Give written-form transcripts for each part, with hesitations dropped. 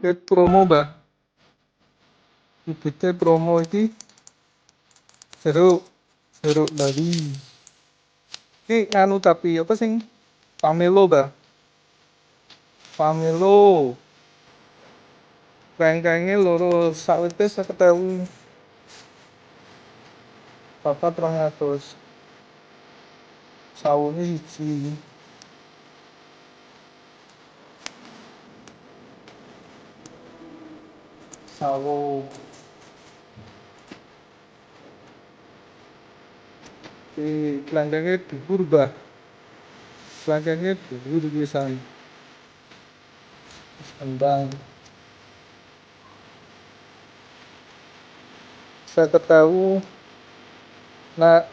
Lihat promo bah, ibutnya promo ini seru, seru dari. Ini anu tapi apa sing Pamelo bah, Pamelo, kayaknya loro sawitnya saya ketahui papat 200 sawune siji. Sawo di kelangkangnya dhuwur bah, kelangkangnya dhuwur pisan, kembang. Saya ketahui nak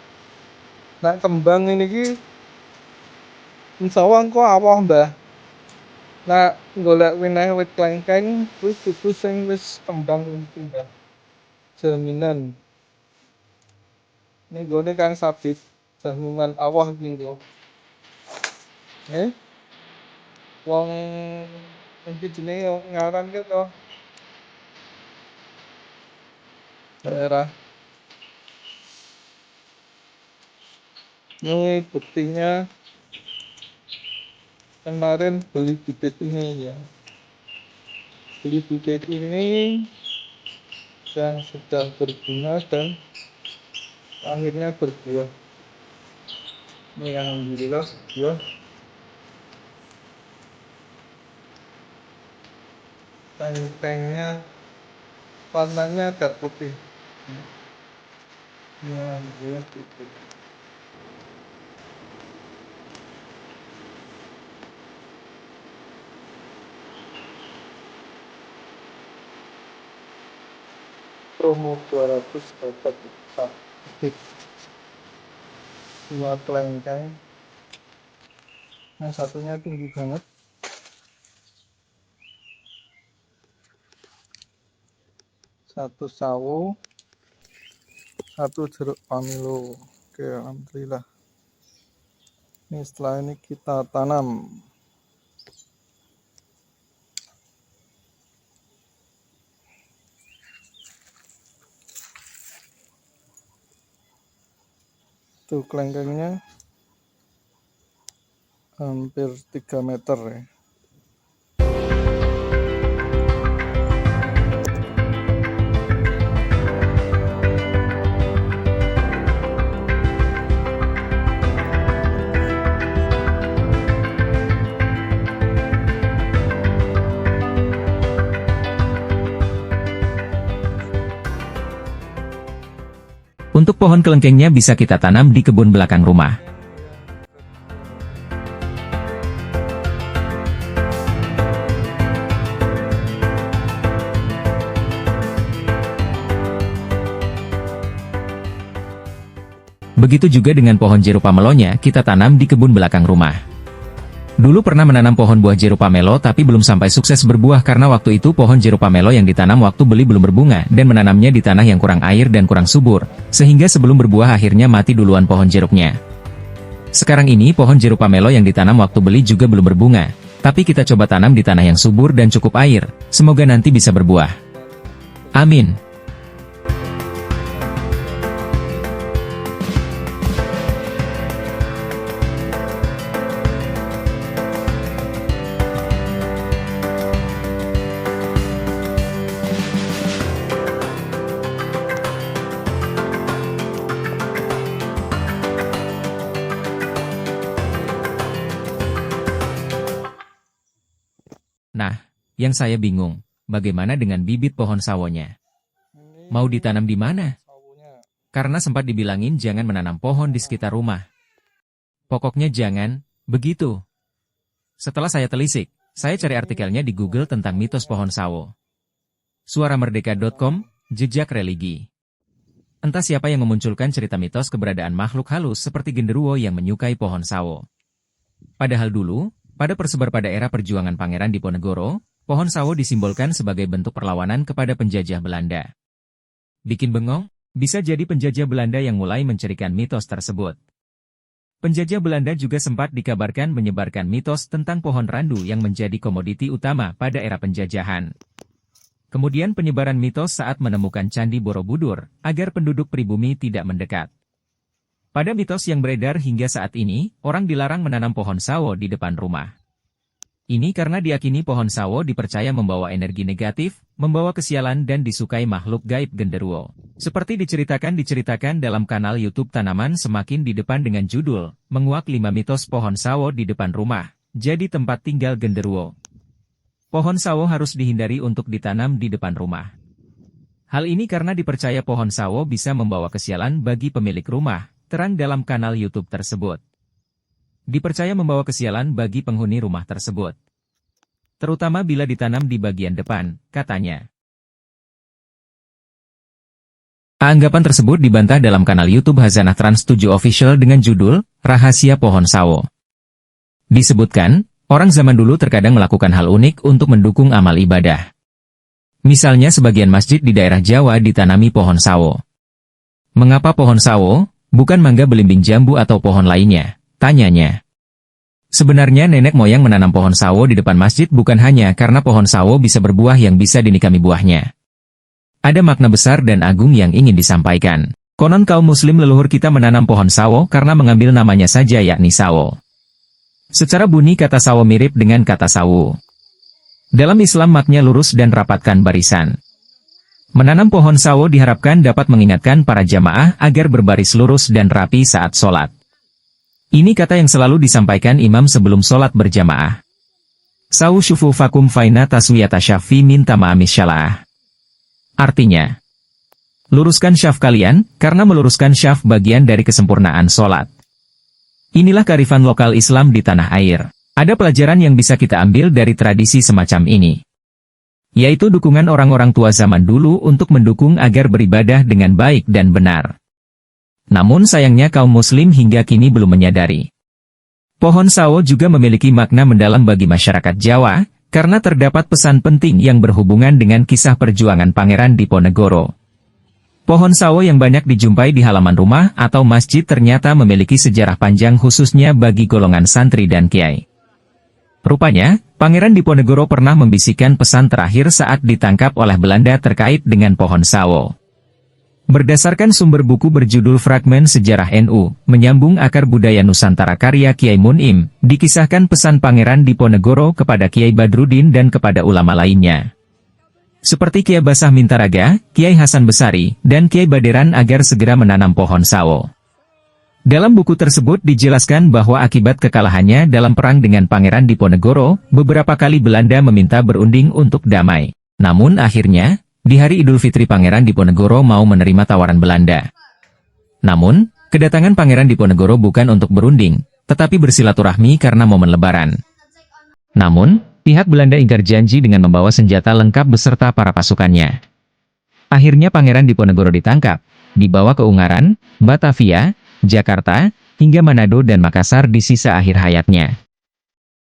nak kembang ini ki insya Allah engko awah mbah. Nak golek wineh wit klengkeng kuwi kudu sing wis kembang iki mbah. Jaminan. Ning gone Kang Sabit jaminan awah iki engko. Wong iki jenenge ngaran ki to daerah. Ini buktinya kemarin beli bibit ini ya. Beli bibit ini yang sudah berbunga dan akhirnya berbuah. Ini yang alhamdulillah ya. Teng-tengnya warnanya agak putih. Ya, alhamdulillah putih. Promo 200 dapat bibit 2 kelengkeng. Yang satunya tinggi banget. Satu sawo, satu jeruk pamelo. Oke, alhamdulillah. Ini setelah ini kita tanam. Tuh kelengkengnya hampir 3 meter ya. Untuk pohon kelengkengnya bisa kita tanam di kebun belakang rumah. Begitu juga dengan pohon jeruk pamelonya kita tanam di kebun belakang rumah. Dulu pernah menanam pohon buah jeruk pamelo tapi belum sampai sukses berbuah karena waktu itu pohon jeruk pamelo yang ditanam waktu beli belum berbunga dan menanamnya di tanah yang kurang air dan kurang subur, sehingga sebelum berbuah akhirnya mati duluan pohon jeruknya. Sekarang ini pohon jeruk pamelo yang ditanam waktu beli juga belum berbunga, tapi kita coba tanam di tanah yang subur dan cukup air, semoga nanti bisa berbuah. Amin. Nah, yang saya bingung, bagaimana dengan bibit pohon sawonya? Mau ditanam di mana? Karena sempat dibilangin jangan menanam pohon di sekitar rumah. Pokoknya jangan, begitu. Setelah saya telisik, saya cari artikelnya di Google tentang mitos pohon sawo. Suaramerdeka.com, jejak religi. Entah siapa yang memunculkan cerita mitos keberadaan makhluk halus seperti genderuwo yang menyukai pohon sawo. Padahal dulu, pada persebar pada era perjuangan Pangeran Diponegoro, pohon sawo disimbolkan sebagai bentuk perlawanan kepada penjajah Belanda. Bikin bengong? Bisa jadi penjajah Belanda yang mulai mencerikan mitos tersebut. Penjajah Belanda juga sempat dikabarkan menyebarkan mitos tentang pohon randu yang menjadi komoditi utama pada era penjajahan. Kemudian penyebaran mitos saat menemukan Candi Borobudur, agar penduduk pribumi tidak mendekat. Pada mitos yang beredar hingga saat ini, orang dilarang menanam pohon sawo di depan rumah. Ini karena diyakini pohon sawo dipercaya membawa energi negatif, membawa kesialan dan disukai makhluk gaib genderuwo. Seperti diceritakan dalam kanal YouTube Tanaman Semakin di Depan dengan judul, menguak 5 mitos pohon sawo di depan rumah, jadi tempat tinggal genderuwo. Pohon sawo harus dihindari untuk ditanam di depan rumah. Hal ini karena dipercaya pohon sawo bisa membawa kesialan bagi pemilik rumah, terang dalam kanal YouTube tersebut. Dipercaya membawa kesialan bagi penghuni rumah tersebut. Terutama bila ditanam di bagian depan, katanya. Anggapan tersebut dibantah dalam kanal YouTube Hazanah Trans 7 Official dengan judul, Rahasia Pohon Sawo. Disebutkan, orang zaman dulu terkadang melakukan hal unik untuk mendukung amal ibadah. Misalnya sebagian masjid di daerah Jawa ditanami pohon sawo. Mengapa pohon sawo, bukan mangga belimbing jambu atau pohon lainnya? Tanyanya. Sebenarnya nenek moyang menanam pohon sawo di depan masjid bukan hanya karena pohon sawo bisa berbuah yang bisa dinikami buahnya. Ada makna besar dan agung yang ingin disampaikan. Konon kaum muslim leluhur kita menanam pohon sawo karena mengambil namanya saja yakni sawo. Secara bunyi kata sawo mirip dengan kata sawu. Dalam Islam maknanya lurus dan rapatkan barisan. Menanam pohon sawo diharapkan dapat mengingatkan para jamaah agar berbaris lurus dan rapi saat sholat. Ini kata yang selalu disampaikan imam sebelum sholat berjamaah. Sawu syufu fakum faina taswiyata syafi minta ma'amis syalah. Artinya, luruskan syaf kalian, karena meluruskan syaf bagian dari kesempurnaan sholat. Inilah kearifan lokal Islam di tanah air. Ada pelajaran yang bisa kita ambil dari tradisi semacam ini. Yaitu dukungan orang-orang tua zaman dulu untuk mendukung agar beribadah dengan baik dan benar. Namun sayangnya kaum muslim hingga kini belum menyadari. Pohon sawo juga memiliki makna mendalam bagi masyarakat Jawa, karena terdapat pesan penting yang berhubungan dengan kisah perjuangan Pangeran Diponegoro. Pohon sawo yang banyak dijumpai di halaman rumah atau masjid ternyata memiliki sejarah panjang khususnya bagi golongan santri dan kiai. Rupanya, Pangeran Diponegoro pernah membisikkan pesan terakhir saat ditangkap oleh Belanda terkait dengan pohon sawo. Berdasarkan sumber buku berjudul Fragmen Sejarah NU, Menyambung Akar Budaya Nusantara karya Kiai Munim, dikisahkan pesan Pangeran Diponegoro kepada Kiai Badrudin dan kepada ulama lainnya. Seperti Kiai Basah Mintaraga, Kiai Hasan Besari, dan Kiai Baderan agar segera menanam pohon sawo. Dalam buku tersebut dijelaskan bahwa akibat kekalahannya dalam perang dengan Pangeran Diponegoro, beberapa kali Belanda meminta berunding untuk damai. Namun akhirnya, di hari Idul Fitri Pangeran Diponegoro mau menerima tawaran Belanda. Namun, kedatangan Pangeran Diponegoro bukan untuk berunding, tetapi bersilaturahmi karena momen Lebaran. Namun, pihak Belanda ingkar janji dengan membawa senjata lengkap beserta para pasukannya. Akhirnya Pangeran Diponegoro ditangkap, dibawa ke Ungaran, Batavia, Jakarta, hingga Manado dan Makassar di sisa akhir hayatnya.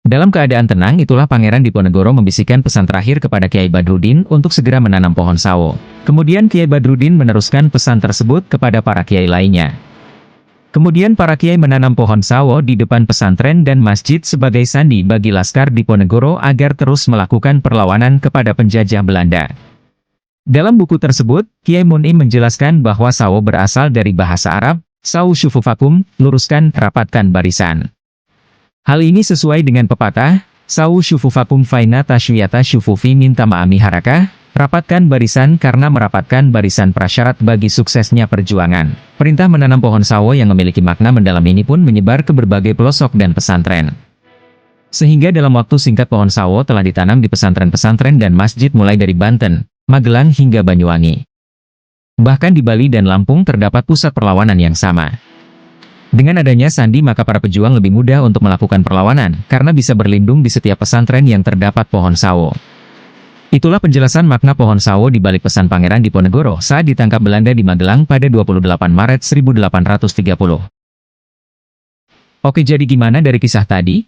Dalam keadaan tenang itulah Pangeran Diponegoro membisikkan pesan terakhir kepada Kiai Badrudin untuk segera menanam pohon sawo. Kemudian Kiai Badrudin meneruskan pesan tersebut kepada para kiai lainnya. Kemudian para kiai menanam pohon sawo di depan pesantren dan masjid sebagai sandi bagi Laskar Diponegoro agar terus melakukan perlawanan kepada penjajah Belanda. Dalam buku tersebut, Kiai Munim menjelaskan bahwa sawo berasal dari bahasa Arab, sawu syufu fakum, luruskan, rapatkan barisan. Hal ini sesuai dengan pepatah, sawu syufu fakum faina tasywiyata syufufi minta ma'ami harakah, rapatkan barisan karena merapatkan barisan prasyarat bagi suksesnya perjuangan. Perintah menanam pohon sawo yang memiliki makna mendalam ini pun menyebar ke berbagai pelosok dan pesantren. Sehingga dalam waktu singkat pohon sawo telah ditanam di pesantren-pesantren dan masjid mulai dari Banten, Magelang hingga Banyuwangi. Bahkan di Bali dan Lampung terdapat pusat perlawanan yang sama. Dengan adanya sandi maka para pejuang lebih mudah untuk melakukan perlawanan, karena bisa berlindung di setiap pesantren yang terdapat pohon sawo. Itulah penjelasan makna pohon sawo di balik pesan Pangeran Diponegoro saat ditangkap Belanda di Magelang pada 28 Maret 1830. Oke, jadi gimana dari kisah tadi?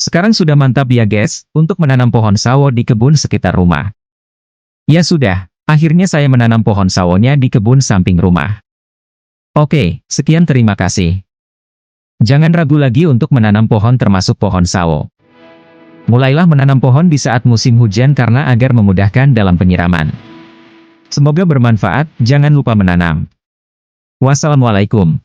Sekarang sudah mantap ya guys, untuk menanam pohon sawo di kebun sekitar rumah. Ya sudah, akhirnya saya menanam pohon sawonya di kebun samping rumah. Oke, sekian terima kasih. Jangan ragu lagi untuk menanam pohon termasuk pohon sawo. Mulailah menanam pohon di saat musim hujan karena agar memudahkan dalam penyiraman. Semoga bermanfaat, jangan lupa menanam. Wassalamualaikum.